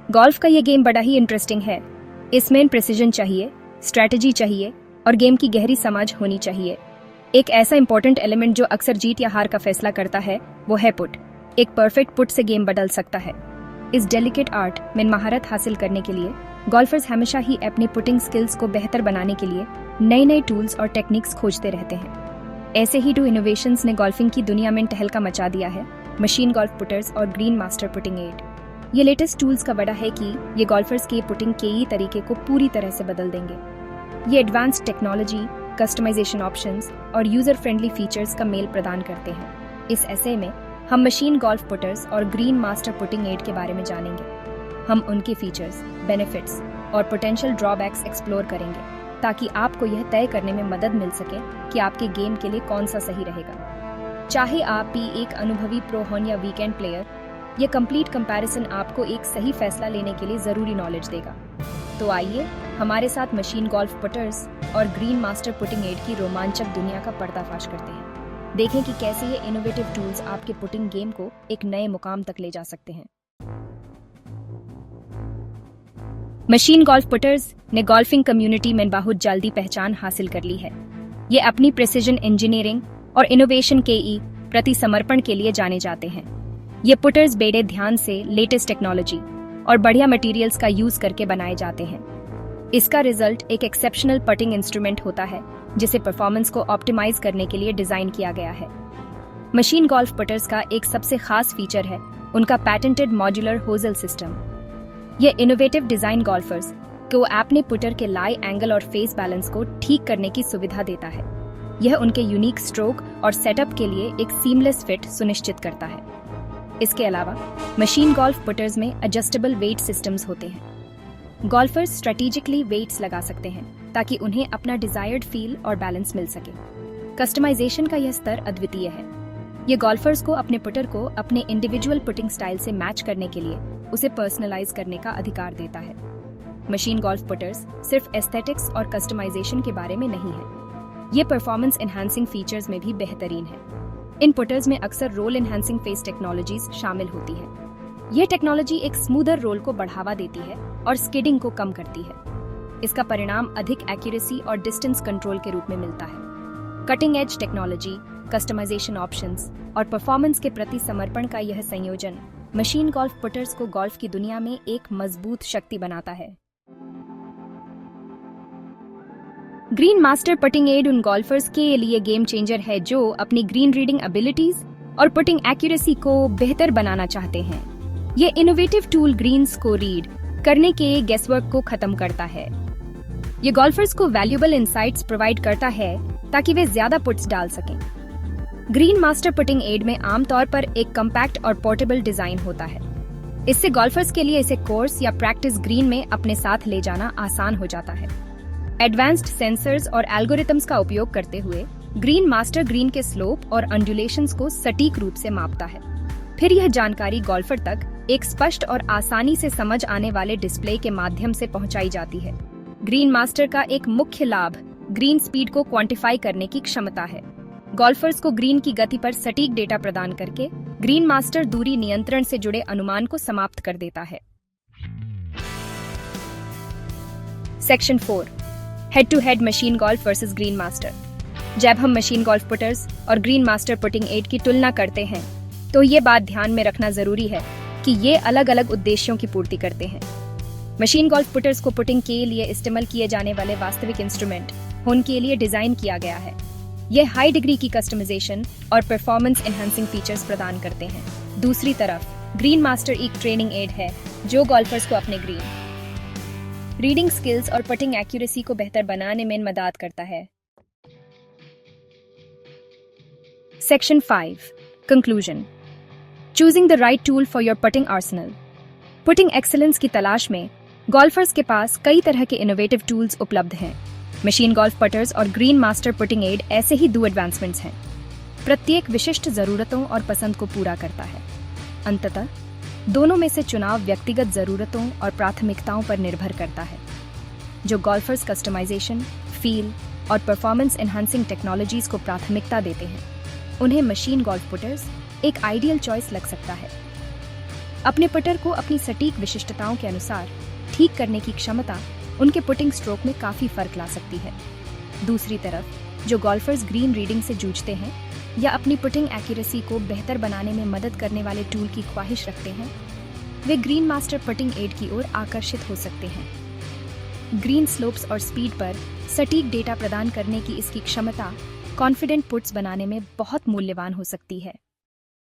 Golf का ये game बड़ा ही इंटरेस्टिंग है। इसमें प्रिसिजन चाहिए, स्ट्रैटेजी चाहिए और गेम की गहरी समझ होनी चाहिए। एक ऐसा इंपॉर्टेंट एलिमेंट जो अक्सर जीत या हार का फैसला करता है वो है पुट। एक परफेक्ट पुट से गेम बदल सकता है। इस डेलिकेट आर्ट में महारत हासिल करने के लिए गोल्फर्स हमेशा ही अपनी पुटिंग स्किल्स को बेहतर बनाने के लिए नए नए टूल्स और टेक्निक्स खोजते रहते हैं। ऐसे ही 2 इनोवेशंस ने गोल्फिंग की दुनिया में तहलका मचा दिया है, मशीन गोल्फ पुटर्स और ग्रीन मास्टर पुटिंग एड। ये लेटेस्ट टूल्स का बड़ा है कि ये गोल्फर्स के पुटिंग के ही तरीके को पूरी तरह से बदल देंगे। ये एडवांस्ड टेक्नोलॉजी, कस्टमाइजेशन ऑप्शंस और यूजर फ्रेंडली फीचर्स का मेल प्रदान करते हैं। इस ऐसे में हम मशीन गोल्फ पुटर्स और ग्रीन मास्टर पुटिंग एड के बारे में जानेंगे। हम उनके फीचर्स, बेनिफिट्स और पोटेंशियल ड्रॉबैक्स एक्सप्लोर करेंगे ताकि आपको यह तय करने में मदद मिल सके कि आपके गेम के लिए कौन सा सही रहेगा। चाहे आप भी एक अनुभवी प्रो हों या वीकेंड प्लेयर, यह कंप्लीट कंपैरिजन आपको एक सही फैसला लेने के लिए जरूरी नॉलेज देगा। तो आइए हमारे साथ मशीन गोल्फ पुटर्स और ग्रीन मास्टर पुटिंग एड की रोमांचक दुनिया का पर्दाफाश करते हैं। देखें कि कैसे ये इनोवेटिव टूल्स आपके पुटिंग गेम को एक नए मुकाम तक ले जा सकते हैं। मशीन गोल्फ पुटर्स ने गोल्फिंग कम्युनिटी में बहुत जल्दी पहचान हासिल कर ली है। ये अपनी प्रिसिजन इंजीनियरिंग और इनोवेशन के प्रति समर्पण के लिए जाने जाते हैं। ये पुटर्स बेड़े ध्यान से लेटेस्ट टेक्नोलॉजी और बढ़िया मटेरियल्स का यूज करके बनाए जाते हैं। इसका रिजल्ट एक एक्सेप्शनल पटिंग इंस्ट्रूमेंट होता है जिसे परफॉर्मेंस को ऑप्टिमाइज करने के लिए डिजाइन किया गया है। मशीन गोल्फ पुटर्स का एक सबसे खास फीचर है उनका पैटेंटेड मॉड्यूलर होजल सिस्टम। यह इनोवेटिव डिजाइन गोल्फर्स को अपने पुटर के लाई, एंगल और फेस बैलेंस को ठीक करने की सुविधा देता है। यह उनके यूनिक स्ट्रोक और सेटअप के लिए एक सीमलेस फिट सुनिश्चित करता है। इसके अलावा मशीन गोल्फ पुटर्स में एडजस्टेबल वेट सिस्टम्स होते हैं। गोल्फर्स स्ट्रेटेजिकली वेट्स लगा सकते हैं ताकि उन्हें अपना डिजायर्ड फील और बैलेंस मिल सके। कस्टमाइजेशन का यह स्तर अद्वितीय है। ये गोल्फर्स को अपने पुटर को अपने इंडिविजुअल पुटिंग स्टाइल से मैच करने के लिए उसे पर्सनलाइज करने का अधिकार देता है। मशीन गोल्फ पुटर्स सिर्फ एस्थेटिक्स और कस्टमाइजेशन के बारे में नहीं है, ये परफॉर्मेंस एनहांसिंग फीचर्स में भी बेहतरीन है। इन पुटर्स में अक्सर रोल एनहांसिंग फेस टेक्नोलॉजीज शामिल होती है। यह टेक्नोलॉजी एक स्मूदर रोल को बढ़ावा देती है और स्किडिंग को कम करती है। इसका परिणाम अधिक एक्यूरेसी और डिस्टेंस कंट्रोल के रूप में मिलता है। Cutting edge technology, customization options और परफॉर्मेंस के प्रति समर्पण का यह संयोजन मशीन गोल्फ पुटर्स को गोल्फ की दुनिया में एक मजबूत शक्ति बनाता है। ग्रीन मास्टर पुटिंग एड उन गोल्फर्स के लिए गेम चेंजर है जो अपनी ग्रीन रीडिंग एबिलिटीज और पुटिंग एक्यूरेसी को बेहतर बनाना चाहते हैं। ये इनोवेटिव टूल ग्रीन्स को रीड करने के गेसवर्क को खत्म करता है। ये गोल्फर्स को वैल्यूएबल इंसाइट्स प्रोवाइड करता है ताकि वे ज्यादा पुट्स डाल सकें। ग्रीन मास्टर पुटिंग एड में आमतौर पर एक कम्पैक्ट और पोर्टेबल डिजाइन होता है। इससे गोल्फर्स के लिए इसे कोर्स या प्रैक्टिस ग्रीन में अपने साथ ले जाना आसान हो जाता है। एडवांस्ड सेंसर्स और एल्गोरिथम्स का उपयोग करते हुए ग्रीन मास्टर ग्रीन के स्लोप और अंडुलेशंस को सटीक रूप से मापता है। फिर यह जानकारी गोल्फर तक एक स्पष्ट और आसानी से समझ आने वाले डिस्प्ले के माध्यम से पहुंचाई जाती है। ग्रीन मास्टर का एक मुख्य लाभ ग्रीन स्पीड को क्वांटिफाई करने की क्षमता है। गोल्फर्स को ग्रीन की गति पर सटीक डेटा प्रदान करके ग्रीन मास्टर दूरी नियंत्रण से जुड़े अनुमान को समाप्त कर देता है। Section 4, head to head machine golf versus green master. जब हम मशीन गोल्फ पुटर्स और ग्रीन मास्टर पुटिंग एड की तुलना करते हैं तो ये बात ध्यान में रखना जरूरी है कि ये अलग अलग उद्देश्यों की पूर्ति करते हैं। मशीन गोल्फ पुटर्स को पुटिंग के लिए इस्तेमाल किए जाने वाले वास्तविक इंस्ट्रूमेंट उनके लिए डिजाइन किया गया है। ये हाई डिग्री की कस्टमाइजेशन और परफॉर्मेंस एनहांसिंग फीचर्स प्रदान करते हैं। दूसरी तरफ ग्रीन मास्टर एक ट्रेनिंग एड है जो गोल्फर्स को अपने ग्रीन रीडिंग स्किल्स और पुटिंग एक्यूरेसी को बेहतर बनाने में मदद करता है। Section 5, conclusion. Choosing the right tool for your putting Arsenal. Putting excellence की तलाश में गोल्फर्स के पास कई तरह के इनोवेटिव टूल्स उपलब्ध हैं। मशीन गोल्फ पुटर्स और ग्रीन मास्टर पुटिंग एड ऐसे ही 2 एडवांसमेंट्स हैं। प्रत्येक विशिष्ट जरूरतों और पसंद को पूरा करता है। अंततः दोनों में से चुनाव व्यक्तिगत जरूरतों और प्राथमिकताओं पर निर्भर करता है। जो गोल्फर्स कस्टमाइजेशन, फील और परफॉर्मेंस एनहांसिंग टेक्नोलॉजीज को प्राथमिकता देते हैं उन्हें मशीन गोल्फ पुटर्स एक आइडियल चॉइस लग सकता है। अपने पटर को अपनी सटीक विशिष्टताओं के अनुसार ठीक करने की क्षमता उनके पुटिंग स्ट्रोक में काफी फर्क ला सकती है। दूसरी तरफ जो गोल्फर्स ग्रीन रीडिंग से जूझते हैं या अपनी पुटिंग एक्यूरेसी को बेहतर बनाने में मदद करने वाले टूल की ख्वाहिश रखते हैं, way green master putting add की ओर आकर्षित हो सकते हैं। ग्रीन स्लोप्स और स्पीड पर सटीक डेटा प्रदान करने की इसकी क्षमता कॉन्फिडेंट पुट्स बनाने में बहुत मूल्यवान हो सकती है।